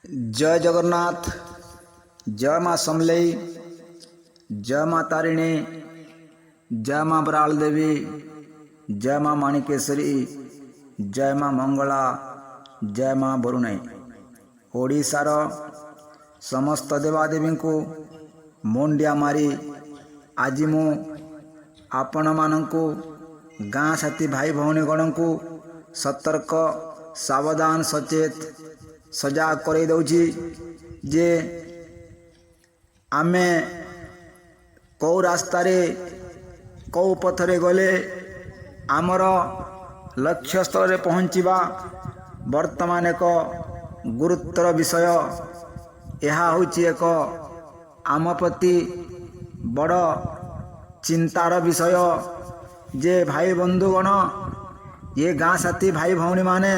जय जगन्नाथ, जय माँ समलेई, जय माँ तारिणी, जय माँ बराल देवी, जय माँ माणिकेश्वरी, जय माँ मंगला, जय माँ बरुणाई। ओडिशार समस्त देवादेवी को मुंडिया मारी आज मु आपण मानंकु गाँ साथी भाई भौणी गण को सतर्क सावधान सचेत सजाग कर दौची जे आमे कौ रास्तारे कौ पथरे गले आमर लक्ष्य स्थल रे पहुँचवा वर्तमान एक गुरुतर विषय। यह होची एक आम प्रति बड़ चिंतार विषय जे भाई बंधुगण ये गाँ साथी भाई भौणी माने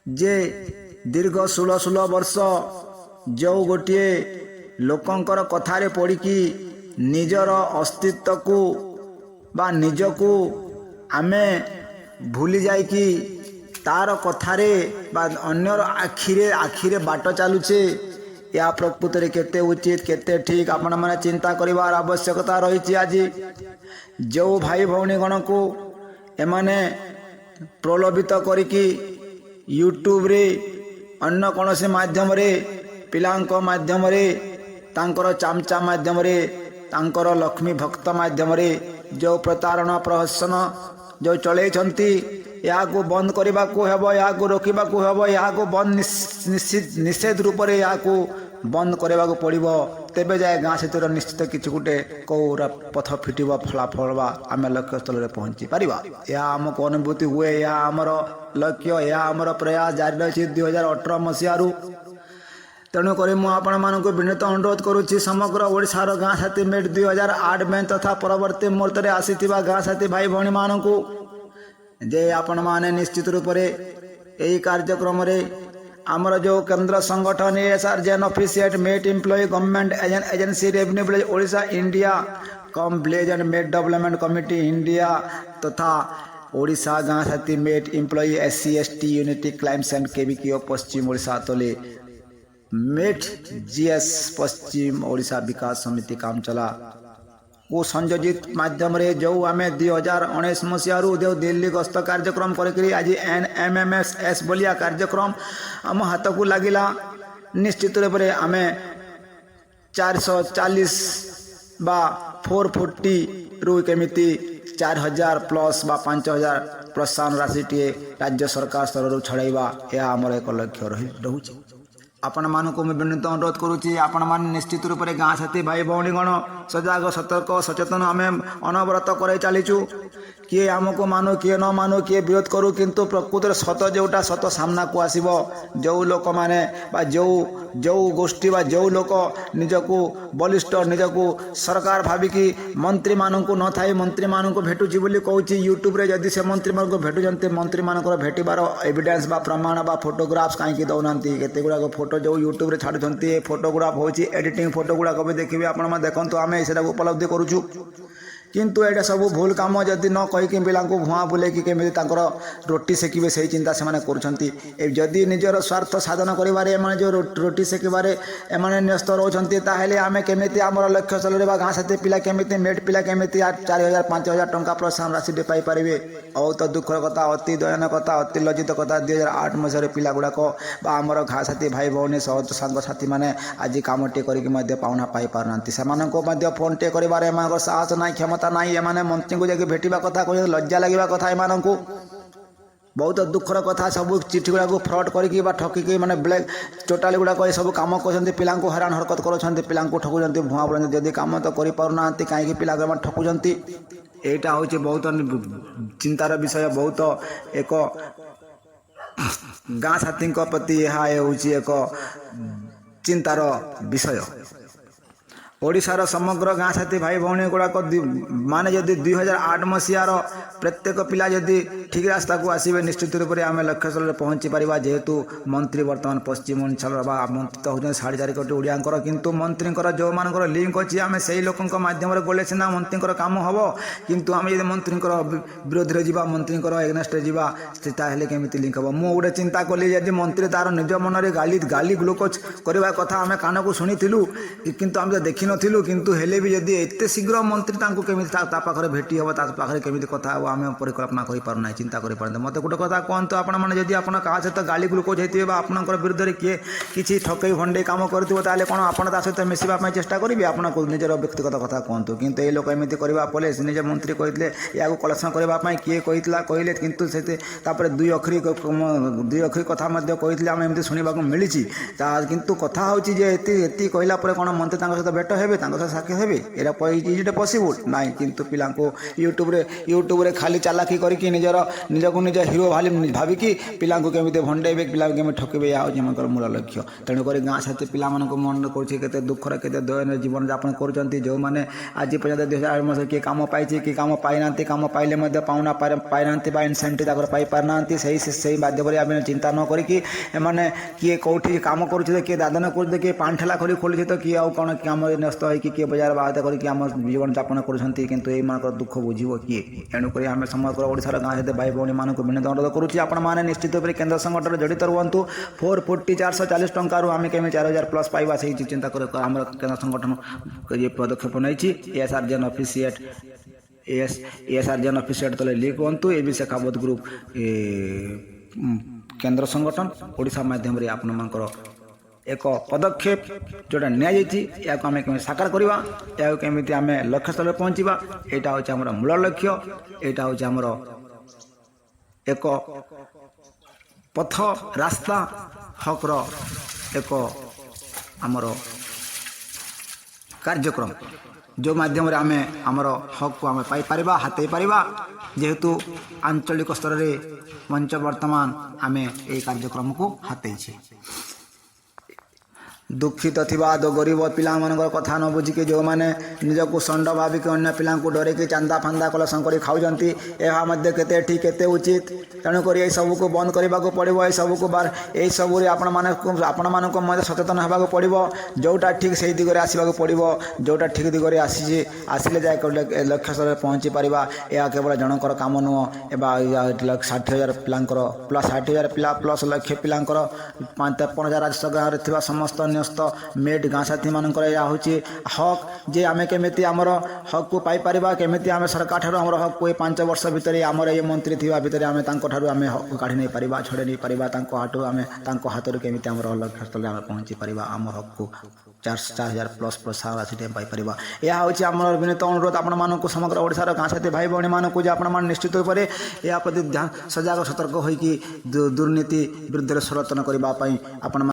जे दीर्घ 16 वर्ष जो गोटे लोकंकर कथारे पड़िकी निजर अस्तित्व को बा निजको आमे भूली जाइकी तार कथारे बा अन्यर आखिरे बाट चलुचे या प्रकृत रे केते उचित केते ठीक आपण माने चिंता करिवार आवश्यकता रही। आज जो भाई भौणी गण को एमाने प्रलोभित करिकी यूट्यूब रे अन्य कौनसी माध्यम रे पिलांको माध्यम रे तांकर चामचा माध्यम रे तांकर लक्ष्मी भक्त माध्यम रे जो प्रतारणा प्रहसन जो चले या को बंद करने को हेबो या को रोकबा को हेबो या को बंद निषेध रूप रे या को बंद करने को पड़िबो तेबे जाए गाँ से निश्चित किसी गोटे कौरा पथ फिटब फलाफल आम लक्ष्य स्थल में पहुँची पारिबा। या आमको अनुभूति हुए या आमर लक्ष्य या आमर प्रयास जारी रही 2018 मसीह। तेणुक मुझे विनीत अनुरोध करुच्ची समग्र ओडिशार गाँ साथी मेट 2008 में तथा परवर्ती मुहूर्त में आसीथिबा गाँ साथी भाई भौणी मानू जे आपण माने निश्चित रूप से यही कार्यक्रम रे आमर जो केंद्र संगठन एसआरजेन ऑफिशिएट मेट employ government agency revenue village Odisha India cum village and मेट डेवलपमेंट कमिटी इंडिया तथा ओडिशा गाँ साथी मेट एम्प्लॉय SC ST यूनिटी क्लाइम्स एंड केविकिओ पश्चिम ओडिशा तले मेट GS पश्चिम ओडिशा विकास समिति काम चला वो संयोजित माध्यम रे जो आम 2019 मसीह जो दिल्ली गस्त कार्यक्रम करी आज NMMS बोलिया कार्यक्रम आम हाथ को लगिला। निश्चित रूप से आम 440 बा 440 रु केमिति 4000 प्लस बा 5000 प्रोत्साहन राशि टे राज्य सरकार स्तर छड़ाइबा यह आमर एक लक्ष्य रही। आपण मानक मुझे विनीत अनुरोध करुच्ची आपण मान निश्चित रूप से गाँ साथी भाई भौणी गण सजाग सतर्क सचेतन आम अनवरत कर चलीचु किए आमको मानु किए न मानु किए विरोध करू किंतु प्रकृत सत जोटा सत सामना को आसीबो जो लोक माने बा जो गोष्ठी बा जो लोक निजको बलिष्ठ निजको सरकार भाविकी मंत्री मानू न थाई मंत्री मानू भेटुची बोली कहूँ यूट्यूब रे जदि से मंत्री मान भेटुंट मंत्री मानकर भेटबार एविडेंस बा प्रमाण बा फोटोग्राफ्स कहीं दौना केते गुड़ाक फोटो जो यूट्यूब रे छाड़ुंट फोटोग्राफ होची एडिटिंग फोटो गुड़ाक भी देखिए आपण देखो आम से उपलब्धि करुचु किंतु एटा सब भूल काम जदि न कहीकि पिला भुआ बुलेकि केमी रोटी सेकिबे से चिंता से कर जदि निजर स्वार्थ साधन करें जो रोटी सेकिबारे एमाने न्यस्त रोचंती ताहेले आमे केमिति आमर लक्ष्य स्थल रे गाँ साथी पिला केमिति मेट पिला केमिति 4000 5000 टंका प्रोत्साहन राशि पाई पारिबे। बहुत दुखर कथा अति दयन कथा अति लज्जित कथा 2008 मसीह पिला गुड़ाक आमर गाँ साथी भाई भौणी सहज सांग साथी मैंने आज कम टे करके पाउना पाई पारना से फोन टे कर साहस ना क्षमता नहीं एमाने मंत्री को जाके भेटा कथा कह लज्जा लगे कथा एम को बहुत दुखर कथा सब चिठी गुड़ा फ्रड करके ठकिकी माने ब्लैक टोटाली गुड़ा सब कम कर पिला हैरान हरकत कर पिला ठकुंट भुआ बुलां जदि कम तो करना कहीं पिला ठकुंट यहाँ हूँ बहुत चिंतार विषय बहुत एक गाँ साथी प्रति यह हूँ एक चिंतार विषय। ओडिशार समग्र गाँ साथी भाई भौणी गुड़ाक माने जदि 2008 मसीहार प्रत्येक पिला जदि ठीक रास्ता को आसवे निश्चित रूप से आम लक्ष्य स्थल में पहुँची पारा जेहेतु मंत्री बर्तमान पश्चिम अंचल मंत्री तो होती 4.5 कोटी ओडियांकर किंतु मंत्री जो मान लिंक अच्छी आम से लोकों मध्यम गले सीना मंत्री कम हम किंतु आम जब मंत्री विरोधी जा मंत्री एगनेस्ट जाए केमी लिंक हम मुझे गोटे चिंता कली जब मंत्री तार निज मन में गाली ग्लुकोज करने कथा आम कान को शुणी किंतु आम देखी नथिलु किंतु हेले भी जदि एते शीघ्र मंत्री तांको केमिति ता पाखरे भेटी हो ता पाखरे केमिति कथा हो आमे परिकल्पना करि पारु नै चिंता करि पारते मते गोटे कथा कहंतु आपण माने जदि आपण का सहित गाली ग्लुकोज हेतिबे बा आपनकर विरुद्ध रे किए किछि ठकई भंडे काम करथिबो ताले कोन आपण ता सहित मिसिबा पय चेष्टा करिवे आपण को निजर व्यक्तिगत कथा कहंतु किंतु ए लोक एमिति करबा पले निज मंत्री कहितले याको कलेक्शन करबा पय किए कहितला कहिले किंतु सेते तापर दुई अखरी कथा मध्ये कहितले आमे एमिति सुनिबा को मिलिछि ता किंतु कथा होछि जे एति कहिला परे कोन मंत्री तांको सहित भेट हेबे साक्षी हेबे एरा इज पॉसिबल ना किंतु पिला यूट्यूब रे खाली चालाकी करके निजक निज हिरो भाविकी पिला केमी भंडेबे पिला केमी ठकबे या मूल लक्ष्य तेणुक गाँ साथी पिला मन कर दुखर के दयनीय जीवन यापन कर जो मैंने आज पर्यटन 2008 मसीह किए कम पाई कि कम पाईना कम पाइले पाउना पाईना इनसेंटिव पाई पारना से माध्यम आम चिंता न करी किए कौटी कम कर किए दादन कर किए पान ठेला खोली खोली तो किए कौन कम न्यस्त हो किए बजार बाहर करके आम जीवन यापन कर दुख बुझे किए तेणुक आम समग्र ओडिशार गाँ साथी भाई भौणी मानक विनती अनुरोध करुच्ची आपने निश्चित रूप से केन्द्र संगठन जड़ित रुहतु 440 टंकार आम केमी 4000 प्लस पाइबा से चिंता कर केन्द्र संगठन ये पदक्षेप नहीं एएसआरजेएन ऑफिशिएट एएसआरजेएन ऑफिशिएट तले लिख हूँ ए विशाखापट्टनम ग्रुप केन्द्र संगठन ओडिशा माध्यम आपण एक पदक्षेप जोटा निया आम केमी साकार करवा या केमी आम लक्ष्य स्थल में पहुँचवा यहाँ हूँ आम मूल लक्ष्य यहाँ हूँ आमर एक पथ रास्ता हकर एक आमर कार्यक्रम जो माध्यम आम आमर हक को आम पाई हाथई पारिबा जेहेतु आंचलिक स्तर में मंच वर्तमान आम ये कार्यक्रम को हाथई दुखित थिबा दो गरीब पिला कथा न बुझिके जो मैंने निजक षंड भाविक अन्य पिला डरके चांदा फांदा कलेक्शन कर खाऊँच यह केते ठीक केते उचित तेणुक ये सब को बंद करने को पड़ो सब को बार यही सब आपण मान सचेतन होगा पड़ो जोटा ठीक से दिगरे आसवा पड़ो जोटा ठीक दिगरे आसिले जाए लक्ष्य स्थल पहुँची पारा यह केवल जनकर काम नुह एवं 60,000 पिलांकर प्लस 60,000 पिला प्लस लक्ष्य पिलांकर 53,000 राजस्व गाँव में समस्त मेड गाँ साथी मानक हूँ हक जे आम केमी आमर हक को पाई केमी आम सरकार ठार आम हक को 5 वर्ष भितर आमर ये मंत्री थी भितर आम आम हक काढ़ी नहीं पारिबा छड़े नहीं पारिबा हाटू आम हाथ केमी आम लक्ष्य स्थल में पहुँची पारिबा आम हक को 4,000 प्लस प्रोत्साहन राशि पाई यह हूँ आम विनीत अनुरोध आपण मानक समग्र ओडिशार गाँ साथी भाई भौणी मानक आपण निश्चित रूप से या प्रति सजग सतर्क होगी दुर्नीति विरुद्ध स्वरतन करने आपण